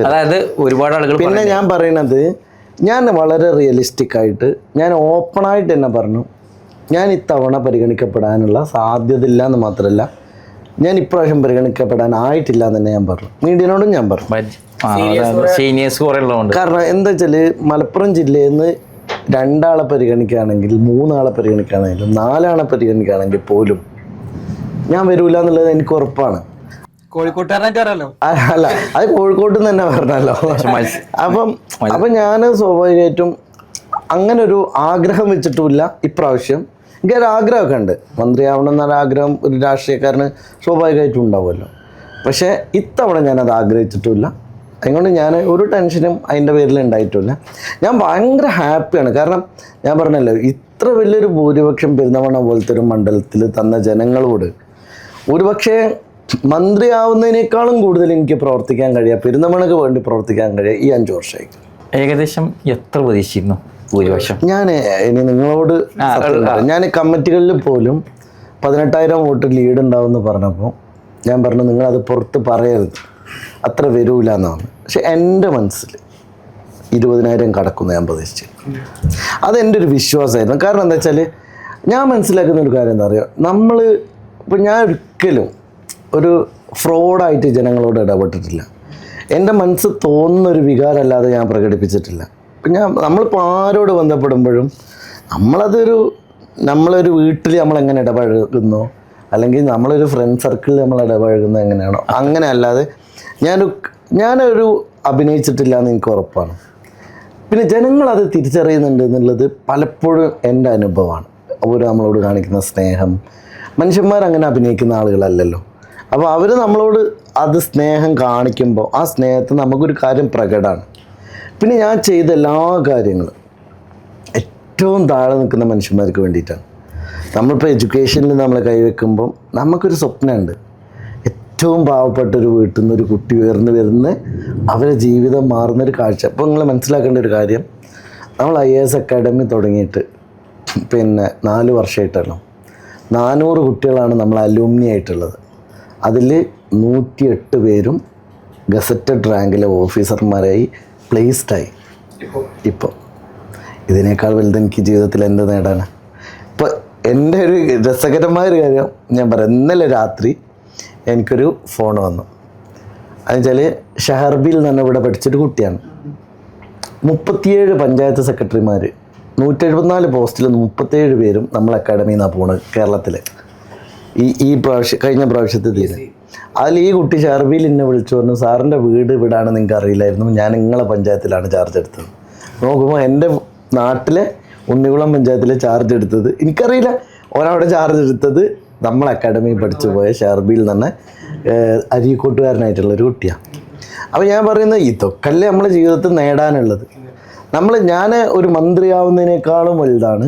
അതായത് ഒരുപാട് ആളുകൾ പിന്നെ ഞാൻ പറയണത് ഞാൻ വളരെ റിയലിസ്റ്റിക് ആയിട്ട് ഞാൻ ഓപ്പണായിട്ട് തന്നെ പറഞ്ഞു, ഞാൻ ഇത്തവണ പരിഗണിക്കപ്പെടാനുള്ള സാധ്യതയില്ല എന്ന് മാത്രമല്ല, ഞാൻ ഇപ്രാവശ്യം പരിഗണിക്കപ്പെടാനായിട്ടില്ല എന്ന് തന്നെ ഞാൻ പറഞ്ഞു. മീഡിയനോടും ഞാൻ പറഞ്ഞു. സീനിയേഴ്സ് കുറെ ഉള്ളതുകൊണ്ട്. കാരണം എന്താ വെച്ചാൽ മലപ്പുറം ജില്ലയിൽ നിന്ന് 2 ആളെ പരിഗണിക്കുകയാണെങ്കിൽ, 3 ആളെ പരിഗണിക്കുകയാണെങ്കിലും, 4 ആളെ പരിഗണിക്കുകയാണെങ്കിൽ പോലും ഞാൻ വരൂല എന്നുള്ളത് എനിക്ക് ഉറപ്പാണ്. കോഴിക്കോട്ടുകാരനായിട്ട് അറിയാലോ. അല്ല, അത് കോഴിക്കോട്ട് തന്നെ പറഞ്ഞല്ലോ. അപ്പം ഞാൻ സ്വാഭാവികമായിട്ടും അങ്ങനെ ഒരു ആഗ്രഹം വെച്ചിട്ടുമില്ല ഇപ്രാവശ്യം. എനിക്കൊരു ആഗ്രഹമൊക്കെ ഉണ്ട്, മന്ത്രിയാവണം എന്നൊരാഗ്രഹം ഒരു രാഷ്ട്രീയക്കാരന് സ്വാഭാവികമായിട്ടും ഉണ്ടാവുമല്ലോ. പക്ഷേ ഇത്തവണ ഞാനത് ആഗ്രഹിച്ചിട്ടുമില്ല. അതുകൊണ്ട് ഞാൻ ഒരു ടെൻഷനും അതിൻ്റെ പേരിൽ ഉണ്ടായിട്ടില്ല. ഞാൻ ഭയങ്കര ഹാപ്പിയാണ്. കാരണം ഞാൻ പറഞ്ഞല്ലോ, ഇത്ര വലിയൊരു ഭൂരിപക്ഷം പെരുന്തമണ്ണ പോലത്തെ ഒരു മണ്ഡലത്തിൽ തന്ന ജനങ്ങളോട് ഒരുപക്ഷെ മന്ത്രിയാവുന്നതിനേക്കാളും കൂടുതൽ എനിക്ക് പ്രവർത്തിക്കാൻ കഴിയുക, പെരുന്തമണ്ണക്ക് വേണ്ടി പ്രവർത്തിക്കാൻ കഴിയുക ഈ 5 വർഷമായി. ഏകദേശം എത്ര പ്രതീക്ഷിച്ചിരുന്നു ഭൂരിപക്ഷം? ഞാൻ ഇനി നിങ്ങളോട് ഞാൻ കമ്മിറ്റികളിൽ പോലും 18,000 വോട്ട് ലീഡ് ഉണ്ടാവുമെന്ന് പറഞ്ഞപ്പോൾ ഞാൻ പറഞ്ഞു, നിങ്ങളത് പുറത്ത് പറയരുത്, അത്ര വരൂല എന്നാണ്. പക്ഷെ എൻ്റെ മനസ്സിൽ 20,000 കടക്കുന്നു ഞാൻ പ്രതീക്ഷിച്ചു. അതെൻ്റെ ഒരു വിശ്വാസമായിരുന്നു. കാരണം എന്താ വെച്ചാൽ ഞാൻ മനസ്സിലാക്കുന്ന ഒരു കാര്യം എന്താ പറയുക, ഇപ്പം ഞാൻ ഒരിക്കലും ഒരു ഫ്രോഡായിട്ട് ജനങ്ങളോട് ഇടപെട്ടിട്ടില്ല. എൻ്റെ മനസ്സ് തോന്നുന്നൊരു വികാരമല്ലാതെ ഞാൻ പ്രകടിപ്പിച്ചിട്ടില്ല. ഇപ്പം നമ്മളിപ്പോൾ ആരോട് ബന്ധപ്പെടുമ്പോഴും നമ്മളൊരു വീട്ടിൽ നമ്മളെങ്ങനെ ഇടപഴകുന്നോ, അല്ലെങ്കിൽ നമ്മളൊരു ഫ്രണ്ട് സർക്കിളിൽ നമ്മൾ ഇടപഴകുന്നത് എങ്ങനെയാണോ അങ്ങനെ അല്ലാതെ ഞാനൊരു അഭിനയിച്ചിട്ടില്ല എന്ന് എനിക്ക് ഉറപ്പാണ്. പിന്നെ ജനങ്ങളത് തിരിച്ചറിയുന്നുണ്ട് എന്നുള്ളത് പലപ്പോഴും എൻ്റെ അനുഭവമാണ്. അവർ നമ്മളോട് കാണിക്കുന്ന സ്നേഹം, മനുഷ്യന്മാരങ്ങനെ അഭിനയിക്കുന്ന ആളുകളല്ലല്ലോ. അപ്പോൾ അവർ നമ്മളോട് അത് സ്നേഹം കാണിക്കുമ്പോൾ ആ സ്നേഹത്തിൽ നമുക്കൊരു കാര്യം പ്രകടമാണ്. പിന്നെ ഞാൻ ചെയ്ത എല്ലാ കാര്യങ്ങളും ഏറ്റവും താഴെ നിൽക്കുന്ന മനുഷ്യന്മാർക്ക് വേണ്ടിയിട്ടാണ്. നമ്മളിപ്പോൾ എഡ്യൂക്കേഷനിൽ നമ്മൾ കൈവെക്കുമ്പം നമുക്കൊരു സ്വപ്നമുണ്ട്, ഏറ്റവും പാവപ്പെട്ടൊരു വീട്ടിൽ നിന്ന് ഒരു കുട്ടി ഉയർന്നു വരുന്ന അവരെ ജീവിതം മാറുന്നൊരു കാഴ്ച. അപ്പോൾ നിങ്ങൾ മനസ്സിലാക്കേണ്ട ഒരു കാര്യം, നമ്മൾ IAS അക്കാഡമി തുടങ്ങിയിട്ട് 4 വർഷമായിട്ടല്ലോ 400 കുട്ടികളാണ് നമ്മൾ അലൂമിനി ആയിട്ടുള്ളത്. അതിൽ 108 പേരും ഗസറ്റഡ് റാങ്കിലെ ഓഫീസർമാരായി പ്ലേസ്ഡായി. ഇപ്പോൾ ഇതിനേക്കാൾ വലുത് എനിക്ക് ജീവിതത്തിൽ എന്ത് നേടാനാണ്? ഇപ്പോൾ എൻ്റെ ഒരു രസകരമായൊരു കാര്യം ഞാൻ പറയാം. ഇന്നലെ രാത്രി എനിക്കൊരു ഫോൺ വന്നു. എന്നുവെച്ചാൽ ഷഹർബിൽ നിന്ന് ഇവിടെ പഠിച്ചൊരു കുട്ടിയാണ്. 37 പഞ്ചായത്ത് സെക്രട്ടറിമാർ, 174 പോസ്റ്റിൽ 37 പേരും നമ്മൾ അക്കാഡമിയിൽ നിന്നാണ് പോകുന്നത് കേരളത്തിൽ. ഈ പ്രാവശ്യം കഴിഞ്ഞ പ്രാവശ്യത്തെ തീരെ അതിൽ ഈ കുട്ടി ഷഹർബിൽ എന്നെ വിളിച്ചു പറഞ്ഞു, സാറിൻ്റെ വീട് ഇവിടാണ്, നിങ്ങൾക്ക് അറിയില്ലായിരുന്നു, ഞാൻ നിങ്ങളെ പഞ്ചായത്തിലാണ് ചാർജ് എടുത്തത്. നോക്കുമ്പോൾ എൻ്റെ നാട്ടിലെ ഉണ്ണികുളം പഞ്ചായത്തിലെ ചാർജ് എടുത്തത് എനിക്കറിയില്ല, ഒരവിടെ ചാർജ് എടുത്തത് നമ്മൾ അക്കാഡമിയിൽ പഠിച്ചു പോയ ഷഹർബിൽ തന്നെ അരീക്കോട്ടുകാരനായിട്ടുള്ളൊരു കുട്ടിയാണ്. അപ്പോൾ ഞാൻ പറയുന്നത് ഇതൊക്കെ അല്ലേ നമ്മളെ ജീവിതത്തിൽ നേടാനുള്ളത്. ഞാൻ ഒരു മന്ത്രിയാവുന്നതിനേക്കാളും വലുതാണ്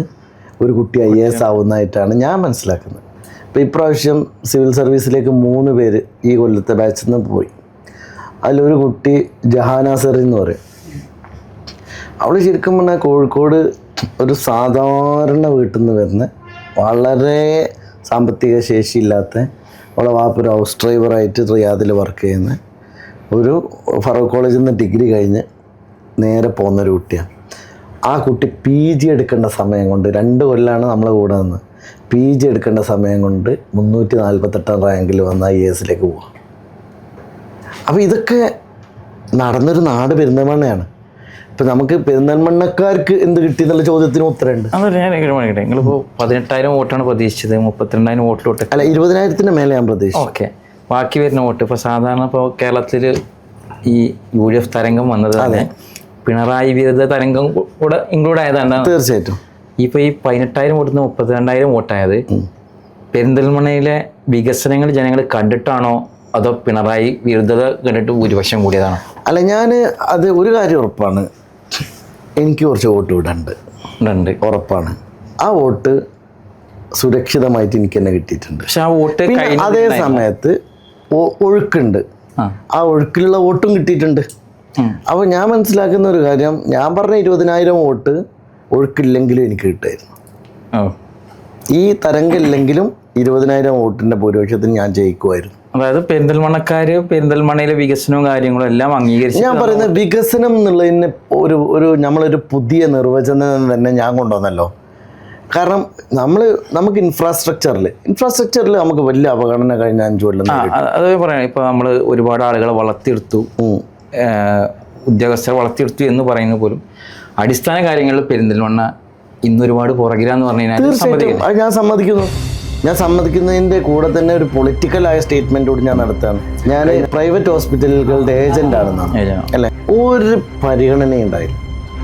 ഒരു കുട്ടി IAS ആവുന്നതായിട്ടാണ് ഞാൻ മനസ്സിലാക്കുന്നത്. ഇപ്പോൾ ഇപ്രാവശ്യം സിവിൽ സർവീസിലേക്ക് 3 പേര് ഈ കൊല്ലത്തെ ബാച്ചിൽ നിന്ന് പോയി. അതിലൊരു കുട്ടി ജഹാനാസർ എന്ന് പറയും. അവൾ ശരിക്കും പറഞ്ഞാൽ കോഴിക്കോട് ഒരു സാധാരണ വീട്ടിൽ നിന്ന് വരുന്ന, വളരെ സാമ്പത്തിക ശേഷിയില്ലാത്ത, അവളെ വാപ്പൊരു ഹൗസ് ഡ്രൈവറായിട്ട് റിയാദിൽ വർക്ക് ചെയ്യുന്ന ഒരു ഫറൂഖ് കോളേജിൽ നിന്ന് ഡിഗ്രി കഴിഞ്ഞ് നേരെ പോകുന്നൊരു കുട്ടിയാണ്. ആ കുട്ടി PG എടുക്കേണ്ട സമയം കൊണ്ട് 2 കൊല്ലമാണ് നമ്മളെ കൂടെ നിന്ന് PG എടുക്കേണ്ട സമയം കൊണ്ട് 348 റാങ്കിൽ വന്ന് IASലേക്ക് പോവാം. അപ്പോൾ ഇതൊക്കെ നടന്നൊരു നാട് പെരിന്തൽമണ്ണയാണ്. ഇപ്പം നമുക്ക് പെരിന്തൽമണ്ണക്കാർക്ക് എന്ത് കിട്ടി എന്നുള്ള ചോദ്യത്തിന് ഉത്തരമുണ്ട്. നിങ്ങളിപ്പോൾ 18,000 വോട്ടാണ് പ്രതീക്ഷിച്ചത്, 32,000 വോട്ടിലോട്ട് അല്ല 20,000-ന് മേലെ ഞാൻ പ്രതീക്ഷിച്ചു. ഓക്കെ, ബാക്കി വരുന്ന വോട്ട് ഇപ്പോൾ സാധാരണ ഇപ്പോൾ കേരളത്തിൽ ഈ UDF തരംഗം വന്നത് തന്നെ പിണറായി വിരുദ്ധ തരംഗം കൂടെ ഇൻക്ലൂഡ് ആയതാണ്. തീർച്ചയായിട്ടും. ഇപ്പോൾ ഈ 18,000 വോട്ടിൽ നിന്ന് 32,000 വോട്ടായത് പെരിന്തൽമണ്ണയിലെ വികസനങ്ങൾ ജനങ്ങൾ കണ്ടിട്ടാണോ അതോ പിണറായി വിരുദ്ധത കണ്ടിട്ട് ഭൂരിപക്ഷം കൂടിയതാണോ? അല്ല, അത് ഒരു കാര്യം ഉറപ്പാണ്, എനിക്ക് കുറച്ച് വോട്ട് ഇവിടെ ഉണ്ട്, ഉറപ്പാണ്. ആ വോട്ട് സുരക്ഷിതമായിട്ട് എനിക്ക് തന്നെ കിട്ടിയിട്ടുണ്ട്. പക്ഷെ ആ വോട്ട് അതേ സമയത്ത് ഒഴുക്കുണ്ട്, ആ ഒഴുക്കിലുള്ള വോട്ടും കിട്ടിയിട്ടുണ്ട്. അപ്പോൾ ഞാൻ മനസ്സിലാക്കുന്ന ഒരു കാര്യം, ഞാൻ പറഞ്ഞ 20,000 വോട്ട് ഒഴുക്കില്ലെങ്കിലും എനിക്ക് കിട്ടുമായിരുന്നു. ഈ തരംഗമില്ലെങ്കിലും 20,000 വോട്ടിൻ്റെ ഭൂരിപക്ഷത്തിന് ഞാൻ ജയിക്കുമായിരുന്നു. അതായത് പെരിന്തൽമണ്ണയിലെ വികസനവും കാര്യങ്ങളും എല്ലാം അംഗീകരിച്ച് ഞാൻ പറയുന്നത് വികസനം എന്നുള്ളതിന് ഒരു നമ്മളൊരു പുതിയ നിർവചനം തന്നെ ഞാൻ കൊണ്ടുവന്നല്ലോ. കാരണം നമുക്ക് ഇൻഫ്രാസ്ട്രക്ചറിൽ നമുക്ക് വലിയ അപകടന കഴിഞ്ഞ 5 കൊല്ലം. അത് പറയാം. ഇപ്പൊ നമ്മൾ ഒരുപാട് ആളുകളെ വളർത്തിയെടുത്തു, ഉദ്യോഗസ്ഥരെ വളർത്തിയെടുത്തു എന്ന് പറയുന്നത് പോലും അടിസ്ഥാന കാര്യങ്ങളിൽ പെരിന്തൽമണ്ണ ഇന്നൊരുപാട് പുറകിലാന്ന് പറഞ്ഞു കഴിഞ്ഞാൽ തീർച്ചയായിട്ടും അത് ഞാൻ സമ്മതിക്കുന്നതിൻ്റെ കൂടെ തന്നെ ഒരു പൊളിറ്റിക്കലായ സ്റ്റേറ്റ്മെന്റ് കൂടി ഞാൻ നടത്തുകയാണ്. ഞാൻ പ്രൈവറ്റ് ഹോസ്പിറ്റലുകളുടെ ഏജന്റ് ആണെന്നാണ് അല്ലെ, ഒരു പരിഗണനയും ഉണ്ടായില്ല.